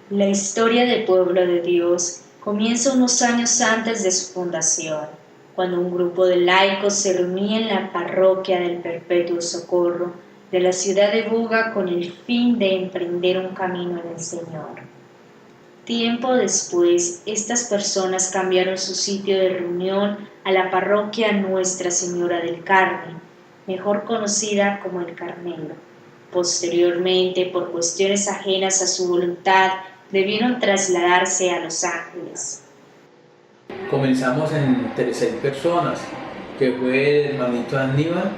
La historia del pueblo de Dios comienza unos años antes de su fundación, cuando un grupo de laicos se reunía en la parroquia del Perpetuo Socorro de la ciudad de Buga con el fin de emprender un camino en el Señor. Tiempo después, estas personas cambiaron su sitio de reunión a la parroquia Nuestra Señora del Carmen, mejor conocida como el Carmelo. Posteriormente, por cuestiones ajenas a su voluntad, debieron trasladarse a Los Ángeles. Comenzamos entre 6 personas, que fue el hermanito Aníbal,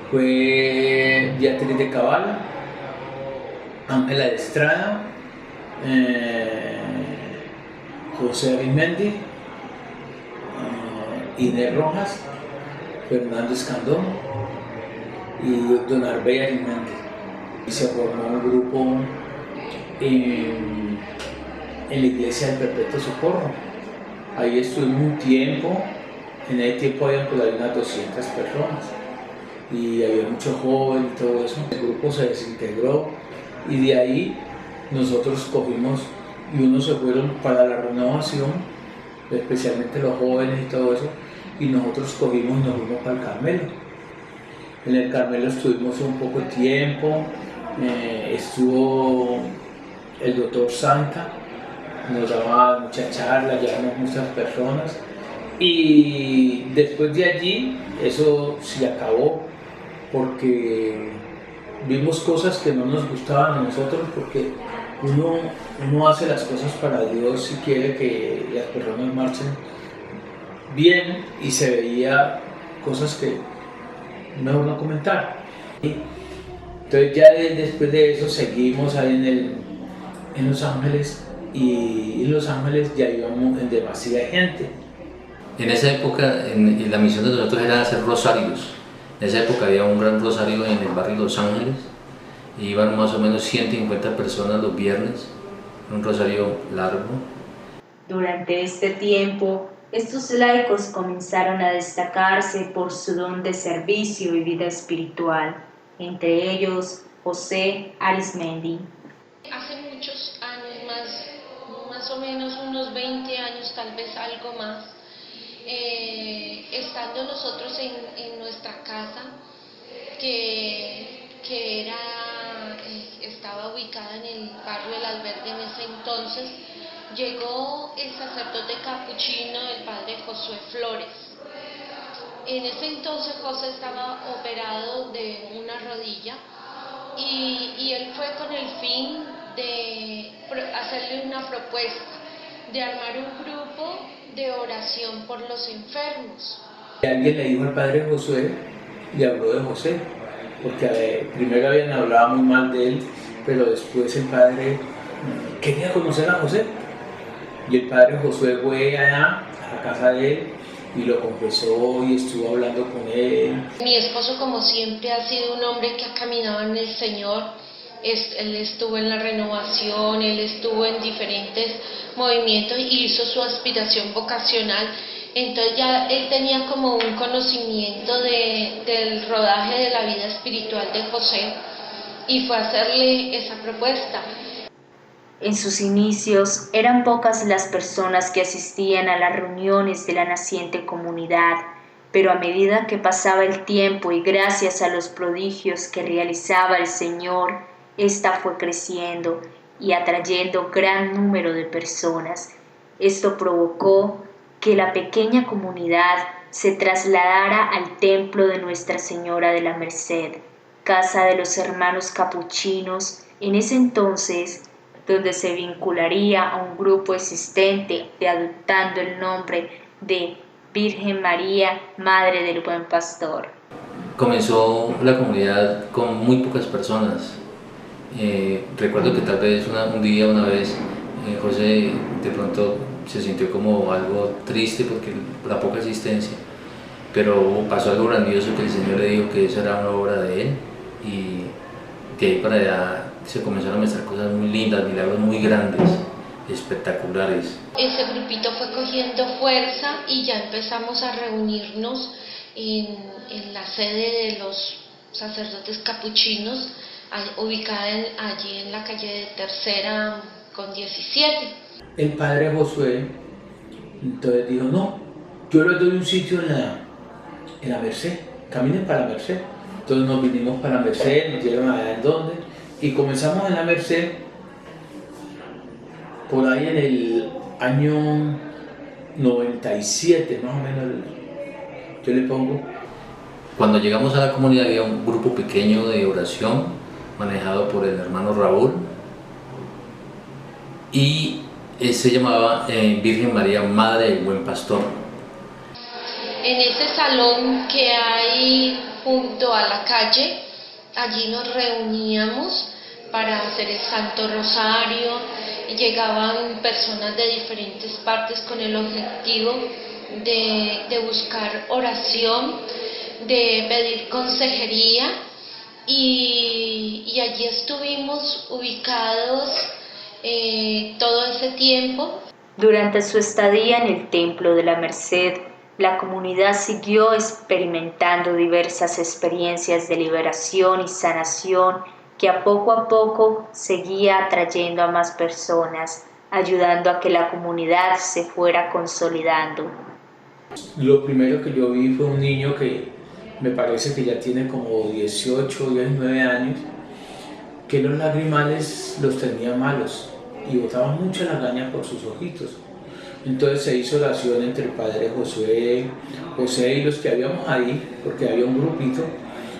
fue Beatriz de Cabal, Ángela de Estrada, José Arismendi, Inés Rojas, Fernando Escandón y Don Arbey Arismendi. Y se formó un grupo en la iglesia del Perpetuo Socorro. Ahí estuvimos un tiempo, en ese tiempo había por ahí unas 200 personas y había muchos jóvenes y todo eso. El grupo se desintegró y de ahí nosotros cogimos y unos se fueron para la renovación, especialmente los jóvenes y todo eso, y nosotros cogimos y nos fuimos para el Carmelo. En el Carmelo estuvimos un poco de tiempo, estuvo el doctor Santa, nos daba muchas charlas, llevamos muchas personas y después de allí eso se acabó porque vimos cosas que no nos gustaban a nosotros porque uno hace las cosas para Dios y quiere que las personas marchen bien y se veía cosas que mejor no comentar. Entonces ya después de eso seguimos ahí en Los Ángeles y en Los Ángeles ya íbamos en demasiada gente. En esa época la misión de nosotros era hacer rosarios. En esa época había un gran rosario en el barrio Los Ángeles y iban más o menos 150 personas los viernes, un rosario largo. Durante este tiempo, estos laicos comenzaron a destacarse por su don de servicio y vida espiritual, entre ellos José Arismendi. Hace muchos años, más o menos unos 20 años, tal vez algo más, estando nosotros en nuestra casa, que estaba ubicada en el barrio del Albergue en ese entonces, llegó el sacerdote capuchino, el padre Josué Flores. En ese entonces José estaba operado de una rodilla y él fue con el fin de hacerle una propuesta, de armar un grupo de oración por los enfermos. Alguien le dijo al padre Josué, le habló de José, porque primero habían hablado muy mal de él, pero después el padre quería conocer a José. Y el padre Josué fue allá a la casa de él y lo confesó y estuvo hablando con él. Mi esposo, como siempre, ha sido un hombre que ha caminado en el Señor. Él estuvo en la renovación, él estuvo en diferentes movimientos y hizo su aspiración vocacional. Entonces ya él tenía como un conocimiento del rodaje de la vida espiritual de José y fue a hacerle esa propuesta. En sus inicios eran pocas las personas que asistían a las reuniones de la naciente comunidad, pero a medida que pasaba el tiempo y gracias a los prodigios que realizaba el Señor, ésta fue creciendo y atrayendo gran número de personas. Esto provocó que la pequeña comunidad se trasladara al templo de Nuestra Señora de la Merced, casa de los hermanos capuchinos, en ese entonces donde se vincularía a un grupo existente adoptando el nombre de Virgen María, Madre del Buen Pastor. Comenzó la comunidad con muy pocas personas. Recuerdo que tal vez una vez, José de pronto se sintió como algo triste porque la poca asistencia, pero pasó algo grandioso que el Señor le dijo que esa era una obra de Él y de ahí para allá se comenzaron a mostrar cosas muy lindas, milagros muy grandes, espectaculares. Ese grupito fue cogiendo fuerza y ya empezamos a reunirnos en la sede de los sacerdotes capuchinos, ubicada allí en la calle de Tercera con 17. El padre Josué entonces dijo, no, yo les doy un sitio en la Merced, caminen para la Merced. Entonces nos vinimos para la Merced, nos dieron allá en donde, y comenzamos en la Merced, por ahí en el año 97, más o menos, yo le pongo. Cuando llegamos a la comunidad había un grupo pequeño de oración manejado por el hermano Raúl y se llamaba Virgen María, Madre del Buen Pastor. En ese salón que hay junto a la calle, allí nos reuníamos para hacer el Santo Rosario, y llegaban personas de diferentes partes con el objetivo de buscar oración, de pedir consejería, y allí estuvimos ubicados todo ese tiempo. Durante su estadía en el Templo de la Merced, la comunidad siguió experimentando diversas experiencias de liberación y sanación que a poco seguía atrayendo a más personas, ayudando a que la comunidad se fuera consolidando. Lo primero que yo vi fue un niño que me parece que ya tiene como 18 o 19 años, que los lagrimales los tenía malos y botaba mucha lagaña por sus ojitos. Entonces se hizo oración entre el padre José y los que habíamos ahí, porque había un grupito,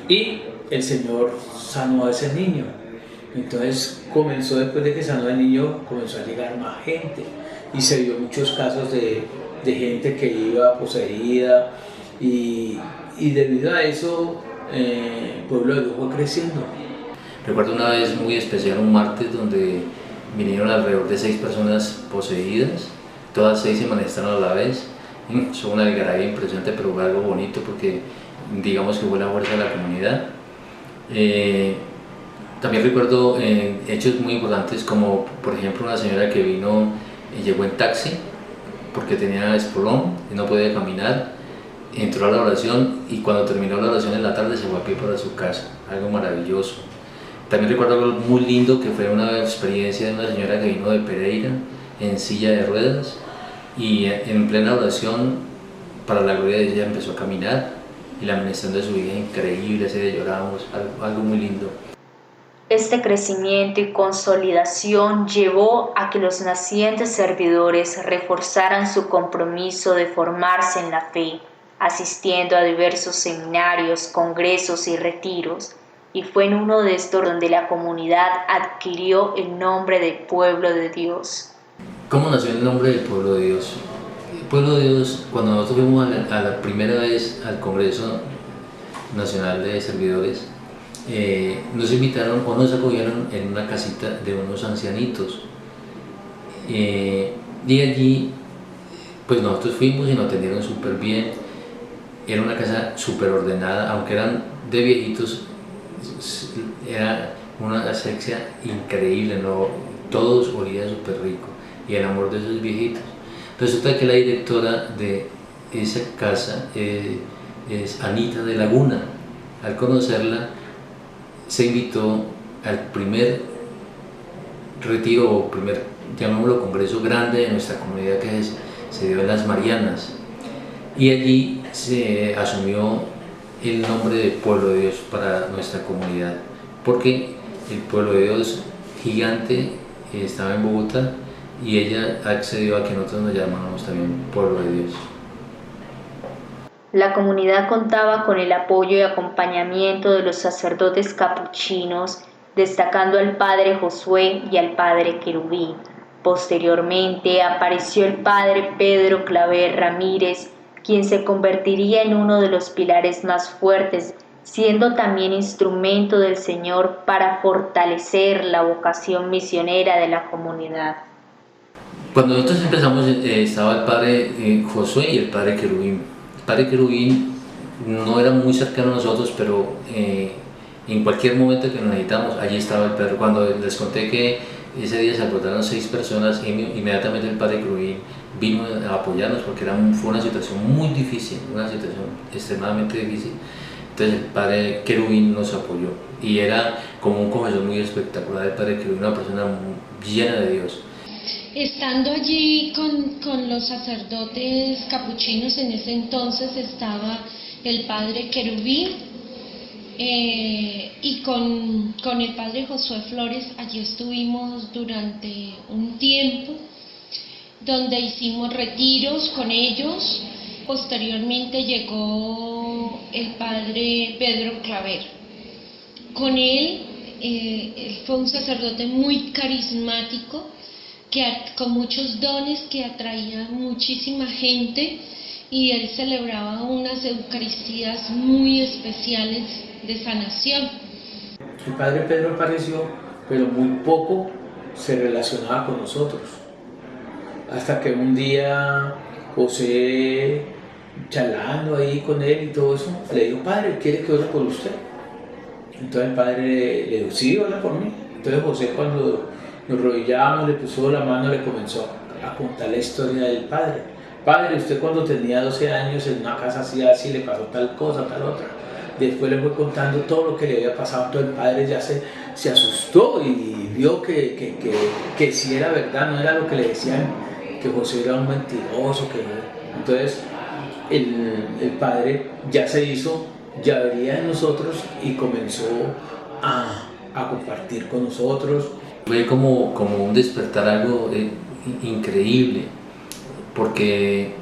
y el Señor sanó a ese niño. Entonces comenzó, después de que sanó al niño, comenzó a llegar más gente y se vio muchos casos de gente que iba poseída y debido a eso el pueblo de Dios fue creciendo. Recuerdo una vez muy especial, un martes, donde vinieron alrededor de 6 personas poseídas, todas 6 se manifestaron a la vez. Son una algarabía impresionante, pero fue algo bonito porque digamos que fue la fuerza de la comunidad. También recuerdo hechos muy importantes, como por ejemplo una señora que vino y llegó en taxi porque tenía espolón y no podía caminar, entró a la oración y cuando terminó la oración en la tarde se fue a pie para su casa, algo maravilloso. También recuerdo algo muy lindo que fue una experiencia de una señora que vino de Pereira en silla de ruedas y en plena oración, para la gloria de Dios, ella empezó a caminar y la administración de su vida increíble, así de llorábamos, algo muy lindo. Este crecimiento y consolidación llevó a que los nacientes servidores reforzaran su compromiso de formarse en la fe, asistiendo a diversos seminarios, congresos y retiros, y fue en uno de estos donde la comunidad adquirió el nombre de Pueblo de Dios. ¿Cómo nació el nombre del Pueblo de Dios? El Pueblo de Dios, cuando nosotros fuimos a la primera vez al Congreso Nacional de Servidores, nos invitaron o nos acogieron en una casita de unos ancianitos y allí pues nosotros fuimos y nos atendieron súper bien. Era una casa súper ordenada, aunque eran de viejitos, era una asepsia increíble, ¿no? Todos olían súper rico y el amor de esos viejitos. Resulta que la directora de esa casa es Anita de Laguna. Al conocerla se invitó al primer retiro o primer, llamémoslo, congreso grande de nuestra comunidad que se dio en las Marianas, y allí se asumió el nombre de Pueblo de Dios para nuestra comunidad, porque el Pueblo de Dios gigante estaba en Bogotá y ella accedió a que nosotros nos llamáramos también Pueblo de Dios. La comunidad contaba con el apoyo y acompañamiento de los sacerdotes capuchinos, destacando al padre Josué y al padre Querubín. Posteriormente apareció el padre Pedro Claver Ramírez, quien se convertiría en uno de los pilares más fuertes, siendo también instrumento del Señor para fortalecer la vocación misionera de la comunidad. Cuando nosotros empezamos estaba el padre Josué y el padre Querubín. El padre Querubín no era muy cercano a nosotros, pero en cualquier momento que nos necesitamos, allí estaba el padre. Cuando les conté que ese día se aportaron 6 personas, inmediatamente el padre Querubín vino a apoyarnos porque fue una situación muy difícil, una situación extremadamente difícil. Entonces el padre Querubín nos apoyó y era como un confesor muy espectacular. El padre Querubín, una persona llena de Dios. Estando allí con los sacerdotes capuchinos, en ese entonces estaba el padre Querubín y con el padre Josué Flores. Allí estuvimos durante un tiempo donde hicimos retiros con ellos. Posteriormente llegó el padre Pedro Claver. Con él fue un sacerdote muy carismático, con muchos dones, que atraía muchísima gente, y él celebraba unas eucaristías muy especiales de sanación. El padre Pedro apareció, pero muy poco se relacionaba con nosotros. Hasta que un día José, charlando ahí con él y todo eso, le dijo: padre, ¿quiere que ore por usted? Entonces el padre le dijo: sí, ora por mí. Entonces José, cuando nos arrodillamos, le puso la mano y le comenzó a contar la historia del padre. Padre, usted cuando tenía 12 años en una casa así, le pasó tal cosa, tal otra. Después le fue contando todo lo que le había pasado. Entonces el padre ya se asustó y vio que sí era verdad, no era lo que le decían, que José era un mentiroso. Entonces el padre ya se hizo, ya vería de nosotros y comenzó a compartir con nosotros. Fue como un despertar algo increíble, porque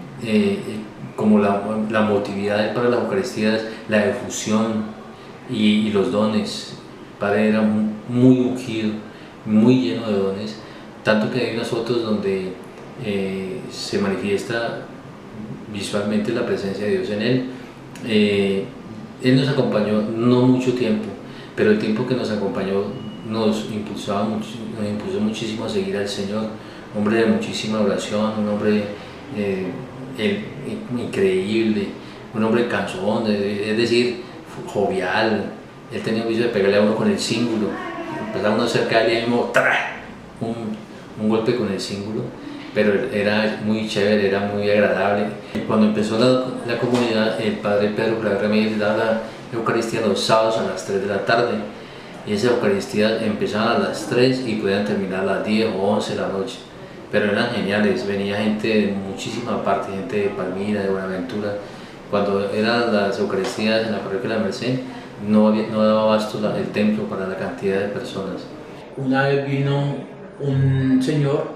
como la motividad para las Eucaristías, la efusión y los dones. El Padre era muy ungido, muy lleno de dones, tanto que hay unas fotos donde se manifiesta visualmente la presencia de Dios en él. Él nos acompañó no mucho tiempo, pero el tiempo que nos acompañó nos impulsó muchísimo a seguir al Señor. Hombre de muchísima oración, un hombre increíble, un hombre cansón, es decir, jovial. Él tenía el vicio de pegarle a uno con el cíngulo, empezaba uno cerca de él y mismo un golpe con el cíngulo, pero era muy chévere, era muy agradable. Cuando empezó la comunidad, el padre Pedro Claver Ramírez daba la Eucaristía los sábados a las 3 de la tarde, y esa Eucaristía empezaba a las 3 y podían terminar a las 10 o 11 de la noche, pero eran geniales. Venía gente de muchísima parte, gente de Palmira, de Buenaventura. Cuando eran las Eucaristías en la parroquia de la Merced, no daba abasto el templo para la cantidad de personas. Una vez vino un señor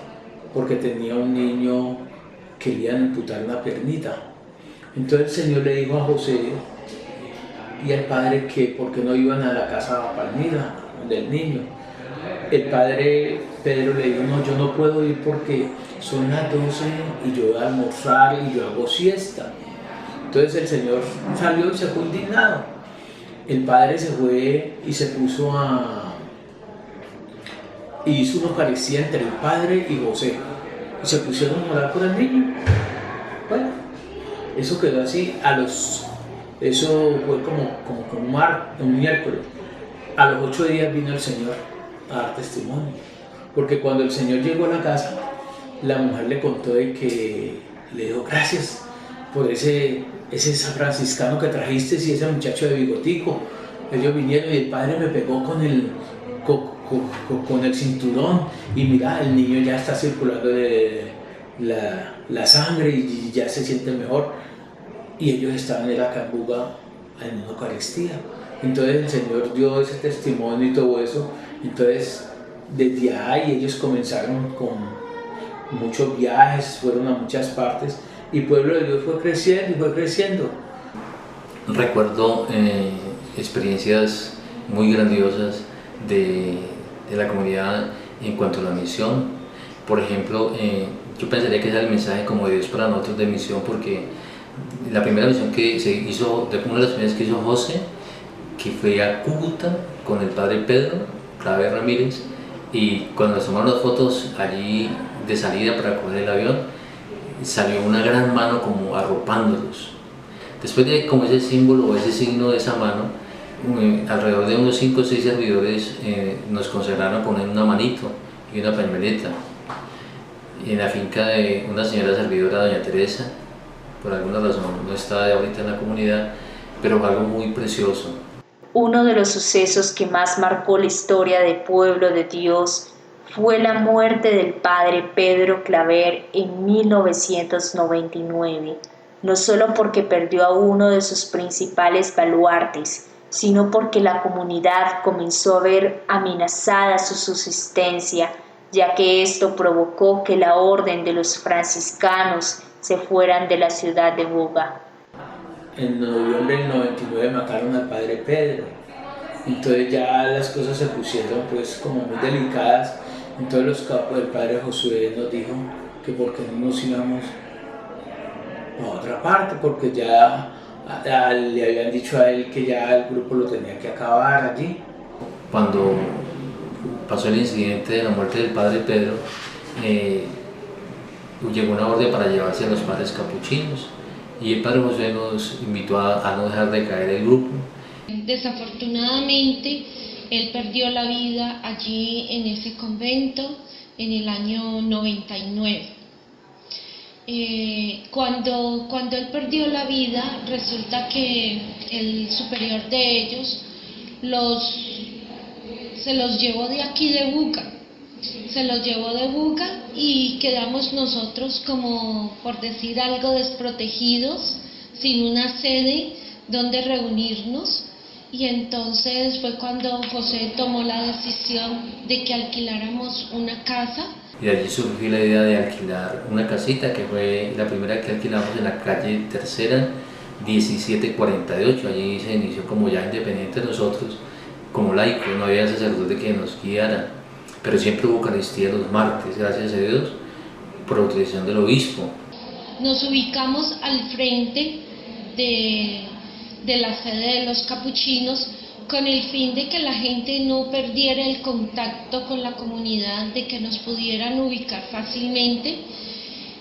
porque tenía un niño que le iban a amputar una piernita. Entonces el Señor le dijo a José y al padre que por qué no iban a la casa Palmira del niño. El padre Pedro le dijo: no, yo no puedo ir porque son las 12 y yo voy a almorzar y yo hago siesta. Entonces el Señor salió y se fue indignado. El padre se fue y se puso y hizo una Eucaristía entre el padre y José, y se pusieron a orar por el niño. Bueno, eso quedó así. Eso fue como un miércoles. A los 8 días vino el Señor a dar testimonio, porque cuando el Señor llegó a la casa, la mujer le contó de que le dijo: gracias por ese San Franciscano que trajiste y ese muchacho de bigotico. Ellos vinieron y el padre me pegó con el cinturón, y mira, el niño ya está circulando la sangre y ya se siente mejor. Y ellos estaban en la Cambuga en una Eucaristía. Entonces el Señor dio ese testimonio y todo eso. Entonces desde ahí ellos comenzaron con muchos viajes, fueron a muchas partes, y el pueblo de Dios fue creciendo y fue creciendo. Recuerdo experiencias muy grandiosas de la comunidad en cuanto a la misión. Por ejemplo, yo pensaría que es el mensaje como de Dios para nosotros de misión, porque la primera misión que se hizo, una de las primeras que hizo José, que fue a Cúcuta con el padre Pedro Claver Ramírez, y cuando nos tomaron las fotos allí de salida para coger el avión, salió una gran mano como arropándolos. Después de como ese símbolo o ese signo de esa mano, alrededor de unos 5 o 6 servidores nos consagraron con una manito y una pañoleta en la finca de una señora servidora, doña Teresa. Por alguna razón no está ahorita en la comunidad, pero fue algo muy precioso. Uno de los sucesos que más marcó la historia del pueblo de Dios fue la muerte del padre Pedro Claver en 1999, no solo porque perdió a uno de sus principales baluartes, sino porque la comunidad comenzó a ver amenazada su subsistencia, ya que esto provocó que la orden de los franciscanos se fueran de la ciudad de Buga. En noviembre del 99 mataron al padre Pedro, entonces ya las cosas se pusieron pues como muy delicadas. Entonces los capos del padre Josué nos dijo que por qué no nos íbamos a otra parte, porque ya le habían dicho a él que ya el grupo lo tenía que acabar allí. Cuando pasó el incidente de la muerte del padre Pedro, llegó una orden para llevarse a los padres capuchinos y el padre José nos invitó a no dejar de caer el grupo. Desafortunadamente, él perdió la vida allí en ese convento en el año 99. Cuando él perdió la vida, resulta que el superior de ellos se los llevó de aquí de Buga. Se los llevó de Buga y quedamos nosotros como, por decir algo, desprotegidos, sin una sede donde reunirnos. Y entonces fue cuando José tomó la decisión de que alquiláramos una casa. Y de allí surgió la idea de alquilar una casita, que fue la primera que alquilamos en la calle Tercera, 1748. Allí se inició como ya independientes nosotros, como laicos, no había sacerdote que nos guiara, pero siempre hubo Eucaristía los martes, gracias a Dios, por la autorización del obispo. Nos ubicamos al frente de la sede de los capuchinos con el fin de que la gente no perdiera el contacto con la comunidad, de que nos pudieran ubicar fácilmente.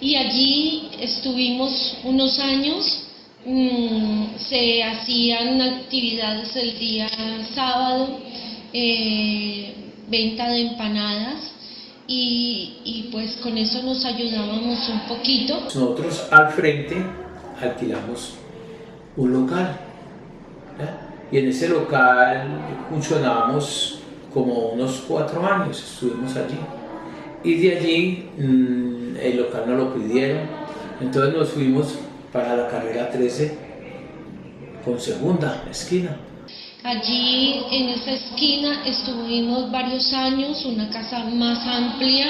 Y allí estuvimos unos años, se hacían actividades el día sábado, venta de empanadas y pues con eso nos ayudábamos un poquito. Nosotros al frente alquilamos un local, ¿ya? Y en ese local funcionábamos como unos 4 años, estuvimos allí. Y de allí el local nos lo pidieron, entonces nos fuimos para la carrera 13 con segunda esquina. Allí en esa esquina estuvimos varios años, una casa más amplia.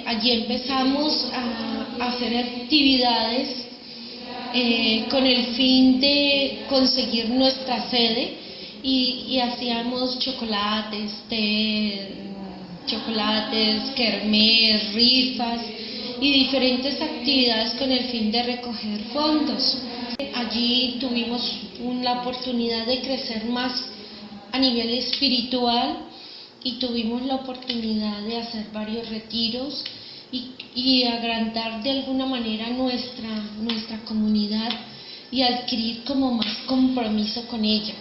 Allí empezamos a hacer actividades con el fin de conseguir nuestra sede y hacíamos chocolates, kermés, rifas y diferentes actividades con el fin de recoger fondos. Allí tuvimos la oportunidad de crecer más a nivel espiritual y tuvimos la oportunidad de hacer varios retiros y agrandar de alguna manera nuestra comunidad y adquirir como más compromiso con ella.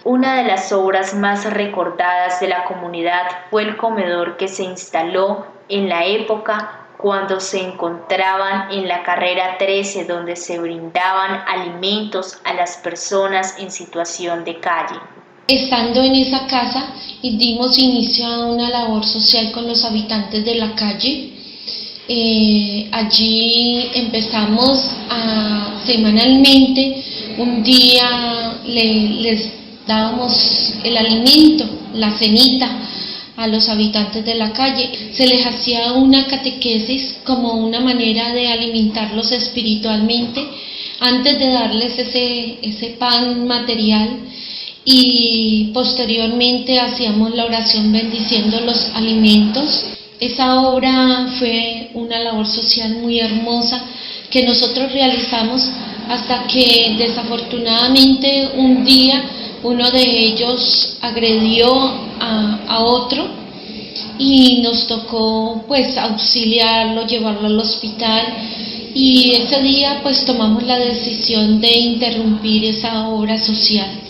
Una de las obras más recordadas de la comunidad fue el comedor que se instaló en la época cuando se encontraban en la carrera 13, donde se brindaban alimentos a las personas en situación de calle. Estando en esa casa, dimos inicio a una labor social con los habitantes de la calle. Allí empezamos semanalmente, un día les dábamos el alimento, la cenita, a los habitantes de la calle. Se les hacía una catequesis como una manera de alimentarlos espiritualmente antes de darles ese pan material, y posteriormente hacíamos la oración bendiciendo los alimentos. Esa obra fue una labor social muy hermosa que nosotros realizamos hasta que desafortunadamente un día uno de ellos agredió a otro y nos tocó pues auxiliarlo, llevarlo al hospital, y ese día pues tomamos la decisión de interrumpir esa obra social.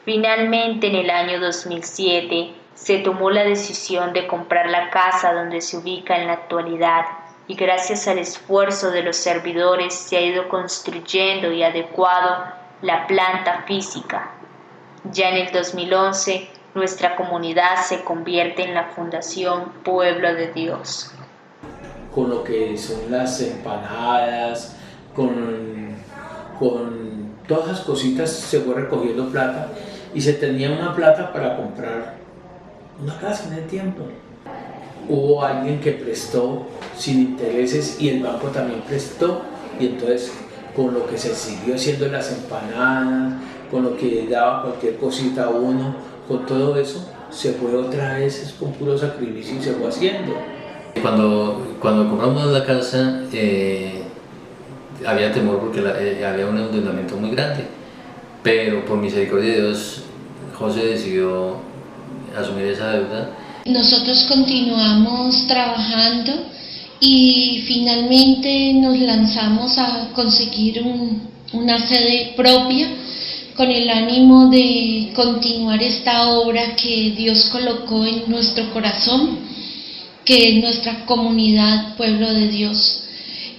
Finalmente, en el año 2007, se tomó la decisión de comprar la casa donde se ubica en la actualidad, y gracias al esfuerzo de los servidores se ha ido construyendo y adecuado la planta física. Ya en el 2011, nuestra comunidad se convierte en la Fundación Pueblo de Dios. Con lo que son las empanadas, con todas esas cositas se fue recogiendo plata y se tenía una plata para comprar una casa en el tiempo. Hubo alguien que prestó sin intereses y el banco también prestó, y entonces con lo que se siguió haciendo las empanadas, con lo que daba cualquier cosita a uno, con todo eso se fue otra vez con puro sacrificio y se fue haciendo. Cuando compramos la casa había temor porque había un endeudamiento muy grande, pero por misericordia de Dios José decidió asumir esa deuda. Nosotros continuamos trabajando y finalmente nos lanzamos a conseguir una sede propia con el ánimo de continuar esta obra que Dios colocó en nuestro corazón, que es nuestra comunidad Pueblo de Dios.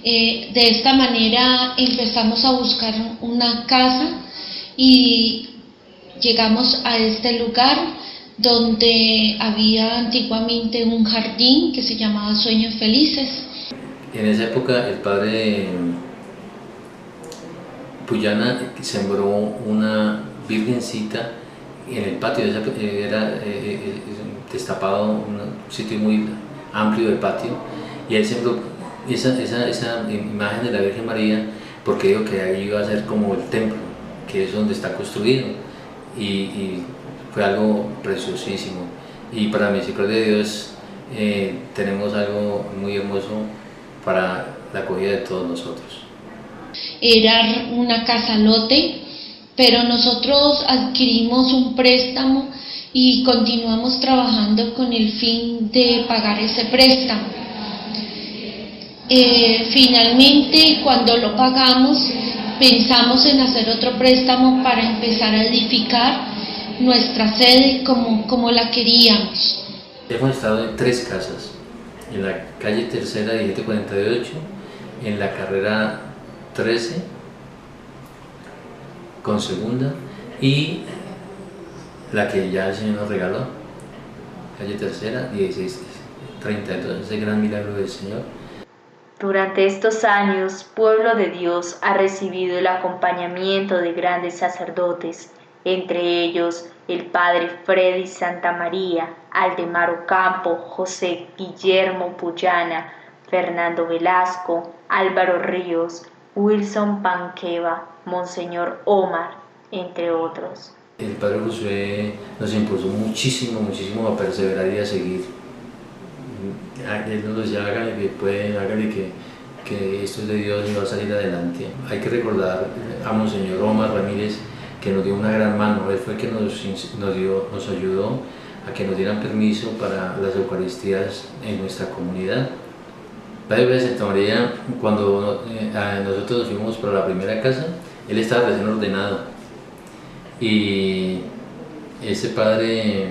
De esta manera empezamos a buscar una casa y llegamos a este lugar donde había antiguamente un jardín que se llamaba Sueños Felices. En esa época el padre Puyana sembró una virgencita en el patio, era destapado, un sitio muy amplio del patio, y él sembró esa imagen de la Virgen María porque dijo que ahí iba a ser como el templo, que es donde está construido, y fue algo preciosísimo. Y para misericordia de Dios tenemos algo muy hermoso para la acogida de todos nosotros. Era una casa lote, pero nosotros adquirimos un préstamo y continuamos trabajando con el fin de pagar ese préstamo. Finalmente, cuando lo pagamos, pensamos en hacer otro préstamo para empezar a edificar nuestra sede como la queríamos. Hemos estado en 3 casas, en la calle Tercera 1748, en la carrera 13 con segunda y la que ya el Señor nos regaló, calle Tercera 1630. Entonces, ese gran milagro del Señor. Durante estos años, Pueblo de Dios ha recibido el acompañamiento de grandes sacerdotes, entre ellos el padre Freddy Santamaría, Aldemar Ocampo, José Guillermo Puyana, Fernando Velasco, Álvaro Ríos, Wilson Panqueva, Monseñor Omar, entre otros. El padre Josué nos impulsó muchísimo a perseverar y a seguir. Él nos decía, hágale que pueden, hágale que esto es de Dios y va a salir adelante. Hay que recordar a Monseñor Omar Ramírez, que nos dio una gran mano. Él fue el que nos ayudó a que nos dieran permiso para las Eucaristías en nuestra comunidad. Padre de Santa María, cuando nosotros nos fuimos para la primera casa, él estaba recién ordenado, y ese padre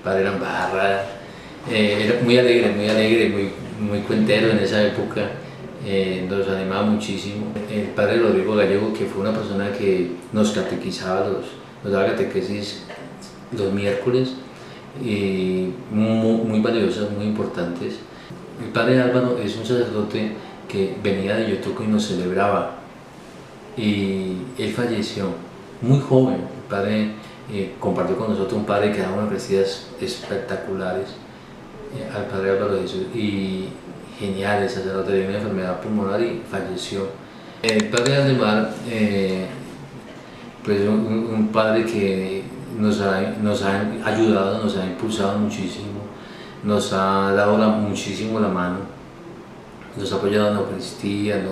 Lambarra, era muy alegre, muy cuentero en esa época, nos animaba muchísimo. El padre Rodrigo Gallego, que fue una persona que nos catequizaba, nos daba catequesis los miércoles, y muy valiosas, muy importantes. El padre Álvaro es un sacerdote que venía de Yotuco y nos celebraba, y él falleció muy joven. El padre compartió con nosotros, un padre que daba unas Eucaristías espectaculares, al padre Álvaro de Jesús, y genial. El sacerdote de una enfermedad pulmonar y falleció. El padre Aldemar, pues un padre que nos ha ayudado, nos ha impulsado muchísimo, nos ha dado muchísimo la mano, nos ha apoyado en la Eucaristía,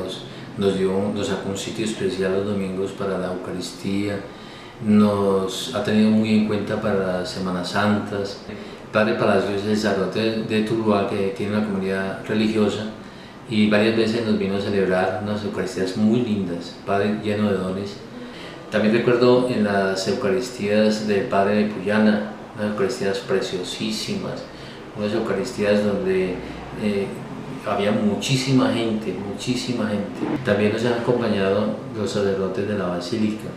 nos sacó un sitio especial los domingos para la Eucaristía, nos ha tenido muy en cuenta para las Semanas Santas. Padre Palacios es el sacerdote de Tuluá, que tiene una comunidad religiosa, y varias veces nos vino a celebrar unas Eucaristías muy lindas, padre lleno de dones. También recuerdo en las Eucaristías del padre de Puyana, unas Eucaristías preciosísimas, unas Eucaristías donde había muchísima gente. También nos han acompañado los sacerdotes de la Basílica,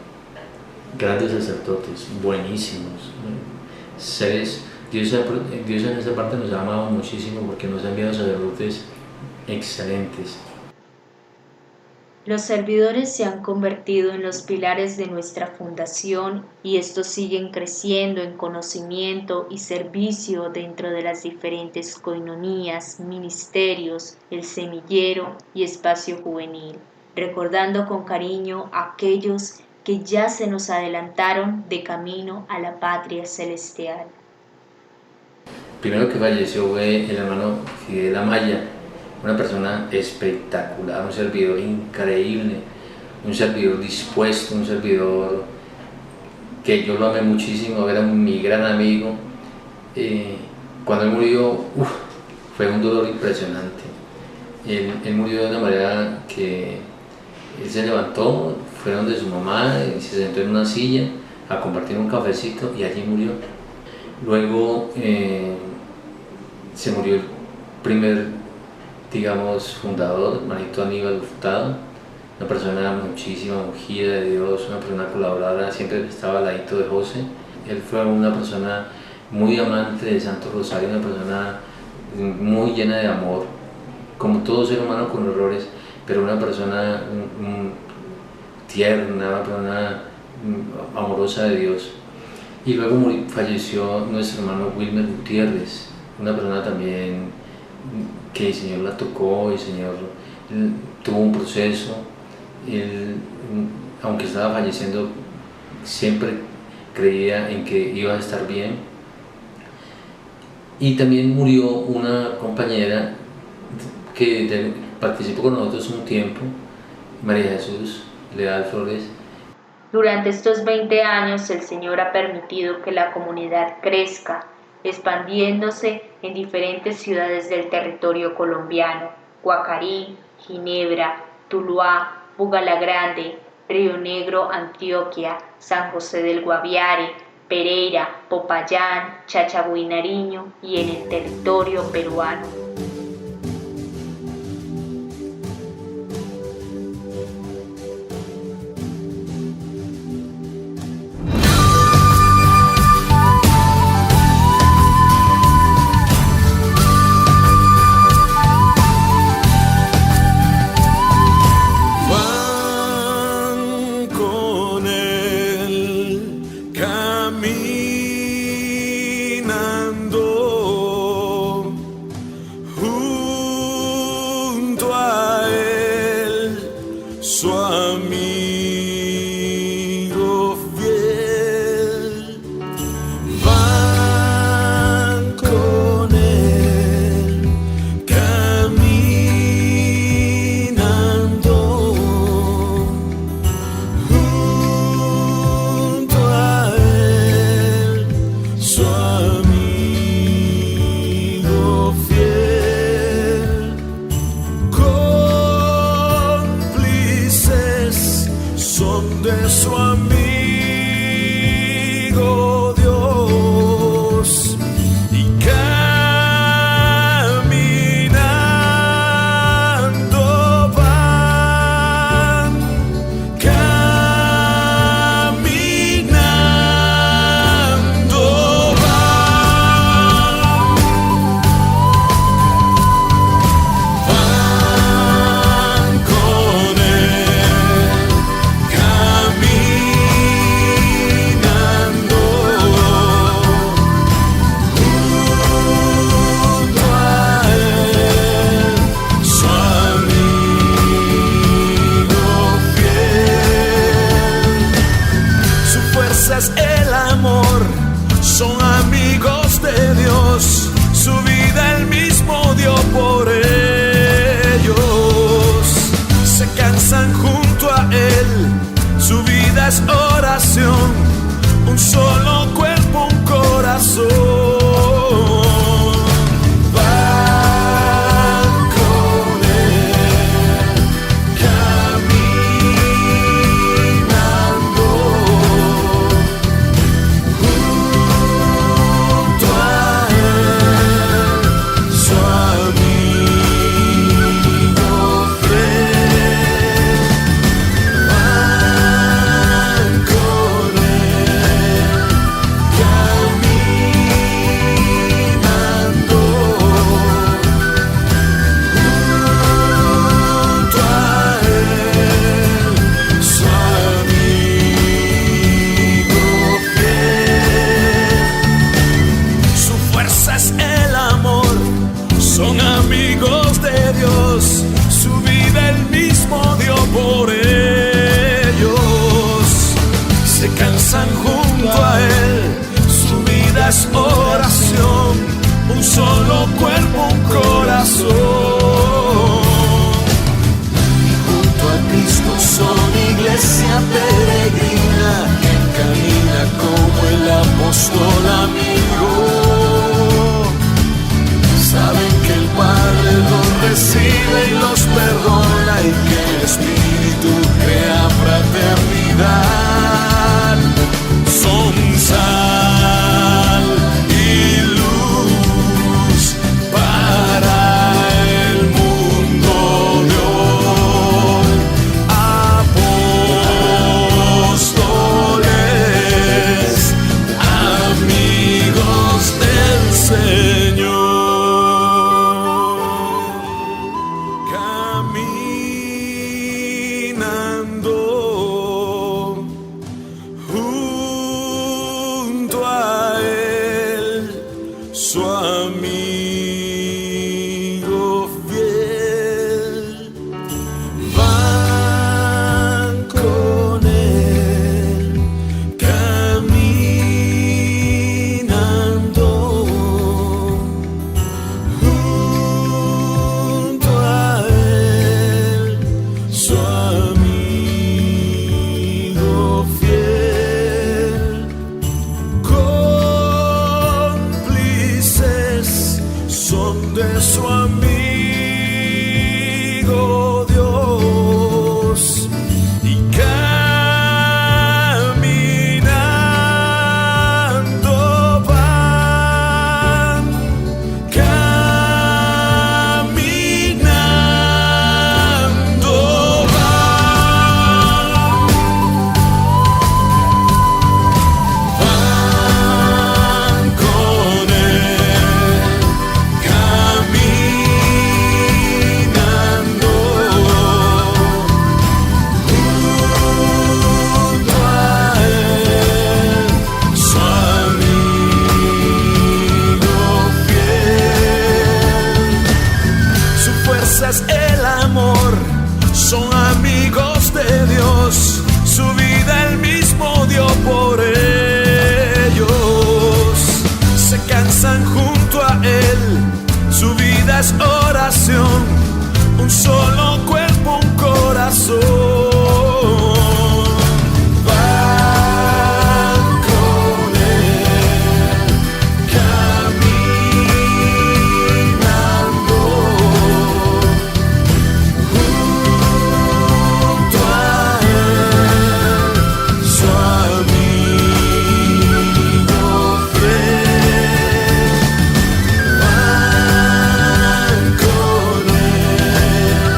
grandes sacerdotes, buenísimos, seres. Dios en esta parte nos ha amado muchísimo porque nos ha enviado sacerdotes excelentes. Los servidores se han convertido en los pilares de nuestra fundación y estos siguen creciendo en conocimiento y servicio dentro de las diferentes coinonías, ministerios, el semillero y espacio juvenil, recordando con cariño a aquellos que ya se nos adelantaron de camino a la patria celestial. Primero que falleció fue el hermano Fidel Amaya, una persona espectacular, un servidor increíble, un servidor dispuesto, un servidor que yo lo amé muchísimo, era mi gran amigo. Cuando él murió, fue un dolor impresionante. Él murió de una manera que él se levantó, fue donde su mamá y se sentó en una silla a compartir un cafecito y allí murió. Luego se murió el primer, digamos, fundador, Manito Aníbal Hurtado, una persona muchísima, ungida de Dios, una persona colaboradora, siempre estaba al ladito de José. Él fue una persona muy amante de Santo Rosario, una persona muy llena de amor, como todo ser humano con errores, pero una persona tierna, una persona amorosa de Dios. Y luego falleció nuestro hermano Wilmer Gutiérrez, una persona también que el Señor la tocó, el Señor tuvo un proceso. Él, aunque estaba falleciendo, siempre creía en que iba a estar bien. Y también murió una compañera que participó con nosotros un tiempo, María Jesús Leal Flores. Durante estos 20 años el Señor ha permitido que la comunidad crezca, expandiéndose en diferentes ciudades del territorio colombiano: Guacarí, Ginebra, Tuluá, Bugalagrande, Río Negro, Antioquia, San José del Guaviare, Pereira, Popayán, Chachagüí, Nariño y en el territorio peruano. junto a él, su amigo fiel. Van con él caminando junto a él, su amigo fiel. Cómplices son de su amigo Dios, y caminando van, caminando van con él, caminando junto a él, su amigo fiel. Su fuerza es el amor, son amigos de Dios, su vida él mismo dio por ellos. Se cansan junto a él, su vida es oración, un solo cuerpo, un corazón. Van con él, caminando junto a él, su amigo fiel. Van con él,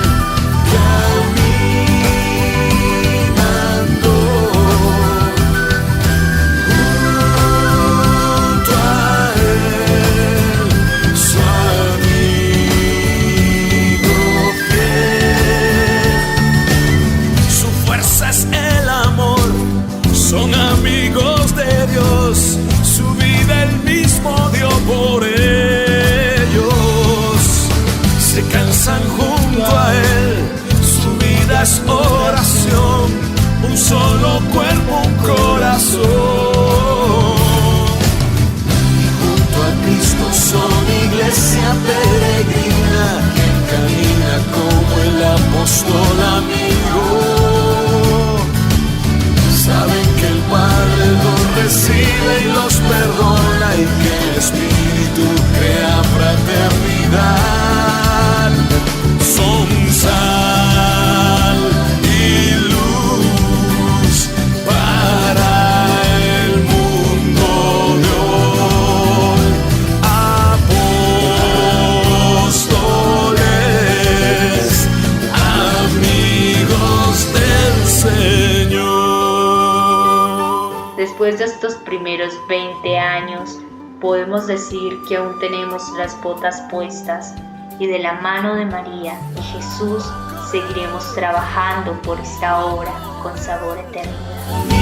caminando junto a él, su amigo fiel. Su fuerza es el amor, son amigos de Dios, su vida él mismo dio por ellos. Se cansan junto a él, su vida es oración, un solo cuerpo, un corazón. Junto a Cristo son iglesia peregrina, que camina como el apóstol amigo. Saben que el Padre los recibe y los perdona, y que el Espíritu crea fraternidad. Son sal y luz para el mundo de hoy. Apóstoles, amigos del Señor. Después de estos primeros 20 años, podemos decir que aún tenemos las botas puestas, y de la mano de María y Jesús seguiremos trabajando por esta obra con sabor eterno.